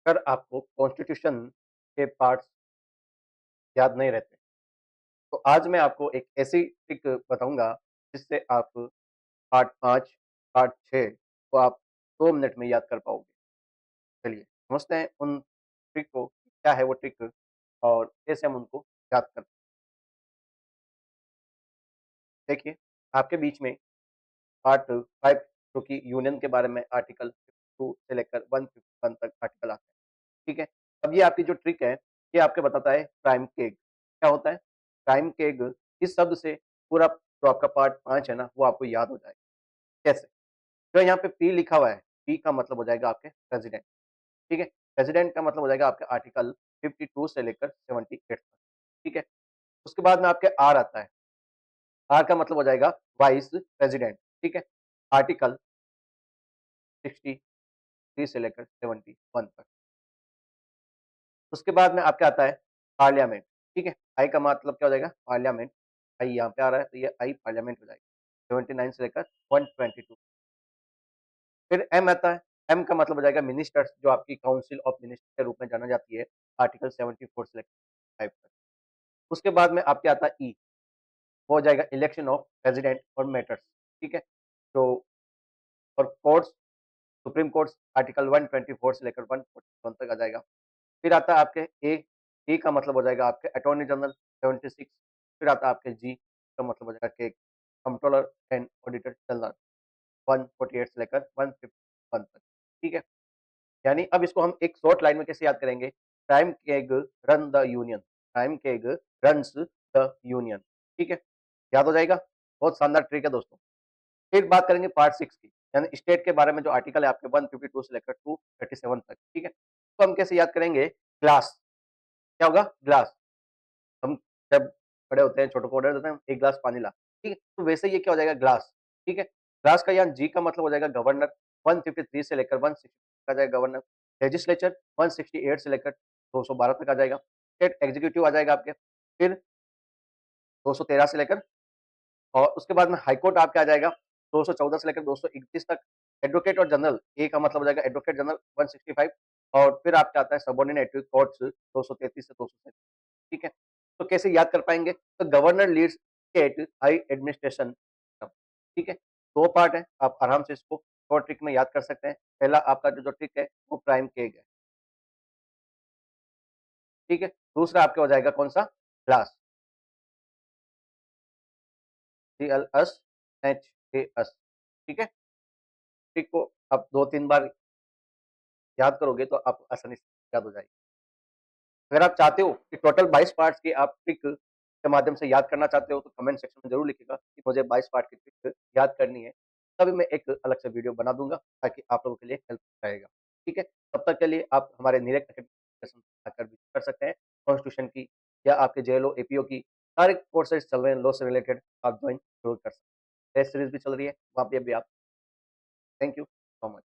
अगर आपको कॉन्स्टिट्यूशन के पार्ट्स याद नहीं रहते, तो आज मैं आपको एक ऐसी ट्रिक बताऊँगा जिससे आप पार्ट 5, पार्ट 6 को आप 2 मिनट में याद कर पाओगे। चलिए समझते हैं उन ट्रिक को, क्या है वो ट्रिक और कैसे हम उनको याद कर। देखिए, आपके बीच में पार्ट 5 जो कि यूनियन के बारे में आर्टिकल 2 से लेकर 151 तक आर्टिकल आते हैं, ठीक है? अब ये आपकी जो ट्रिक है, ये आपको बताता है प्राइम केग। क्या होता है? प्राइम केग इस शब्द से पूरा जो आपका पार्ट 5 है ना, वो आपको याद हो जाएगा। कैसे? जो यहाँ पे पी लिखा हुआ है, पी का मतलब हो जाएगा आपके प्रेज़िडेंट, ठीक है? प्रेज़िडेंट का मतलब हो जाएगा आपके आर्टिकल 52 से लेकर 78 तक, ठीक है? उसके बाद में आपके आर आता है, आर का मतलब हो जाएगा वाइस प्रेज़िडेंट, ठीक है? आर्टिकल 63 से लेकर 71 तक। उसके बाद में आपके आता है पार्लियामेंट, ठीक है? आई का मतलब क्या हो जाएगा? पार्लियामेंट, आई यहाँ पे आ रहा है तो ये आई पार्लियामेंट हो जाएगा, 79 से लेकर 122। फिर एम आता है, एम का मतलब हो जाएगा मिनिस्टर्स जो आपकी काउंसिल ऑफ मिनिस्टर के रूप में जाना जाती है, आर्टिकल 74 से लेकर 5 तक। उसके बाद में आपके आता है ई, वो हो जाएगा इलेक्शन ऑफ प्रेसिडेंट और मेटर्स, ठीक है? तो और कोर्ट्स, सुप्रीम कोर्ट्स आर्टिकल 124 से लेकर 141 तक आ जाएगा। फिर आता है आपके ए का मतलब हो जाएगा आपके अटॉर्नी जनरल 76। फिर आता है आपके जी का मतलब हो जाएगा कि कंट्रोलर एंड ऑडिटर जनरल 148 से लेकर 151 तक, ठीक है? यानी अब इसको हम एक शॉर्ट लाइन में कैसे याद करेंगे? Time keg run the union, time keg runs the union, ठीक है? याद हो जाएगा? बहुत शानदार ट्रिक है दोस्तों। फिर बात करेंगे पार्ट 6 की, यानी स्टेट के बारे में जो आर्टिकल है आपके 152 से लेकर 237 तक, ठीक है? तो हम कैसे याद करेंगे? ग्लास, क्या होगा? ग्लास। हम जब बड़े होते हैं, छोटों को ऑर्डर देते हैं, 1 ग्लास पानी ला, ठीक है? तो वैसे ये क्या हो जाएगा? ग्लास, ठीक है? ग्लास का यहाँ जी का मतलब हो जाएगा गवर्नर, 153 से लेकर 160 तक आ जाएगा गवर्नर। लेजिस्लेचर 168 से लेकर 212 तक आ जाएगा। स्टेट एग्जीक्यूटिव आ जाएगा आपके, फिर 213 से लेकर और उसके बाद में हाई कोर्ट आपके आ जाएगा 214 से लेकर 231 तक। एडवोकेट और जनरल, ए का मतलब हो जाएगा एडवोकेट जनरल 165 और फिर आपका आता है सबऑर्डिनेट कोर्ट्स 233 से 237, ठीक है? तो कैसे याद कर पाएँगे? तो governor leads state high administration, ठीक है? 2 पार्ट है, आप आराम से इसको शॉर्ट ट्रिक में याद कर सकते हैं। पहला आपका जो ट्रिक है वो प्राइम केग है, ठीक है? दूसरा आपका हो जाएगा कौन-सा? ग्लास, GLSHAS, ठीक है? ट्रिक को आप 2-3 बार याद करोगे तो आपको आसानी से याद हो जाएगी। अगर आप चाहते हो कि टोटल 22 पार्ट्स की आप ट्रिक के माध्यम से याद करना चाहते हो तो कमेंट सेक्शन में ज़रूर लिखिएगा कि मुझे 22 पार्ट की ट्रिक याद करनी है। तभी मैं एक अलग से वीडियो बना दूँगा ताकि आप लोगों के लिए हेल्प रहेगा। ठीक है? तब तक के लिए आप हमारे नीरज अकेडमी सेशन आकर विज़िट कर सकते हैं। कॉन्स्टिट्यूशन की या आपके जेएलओ, एपीओ की सारे कोर्सेज़ चल रहे हैं, लॉ से रिलेटेड आप जॉइन ज़रूर कर सकते हैं। टेस्ट सीरीज़ भी चल रही है, वहाँ पे भी आप थैंक यू सो मच।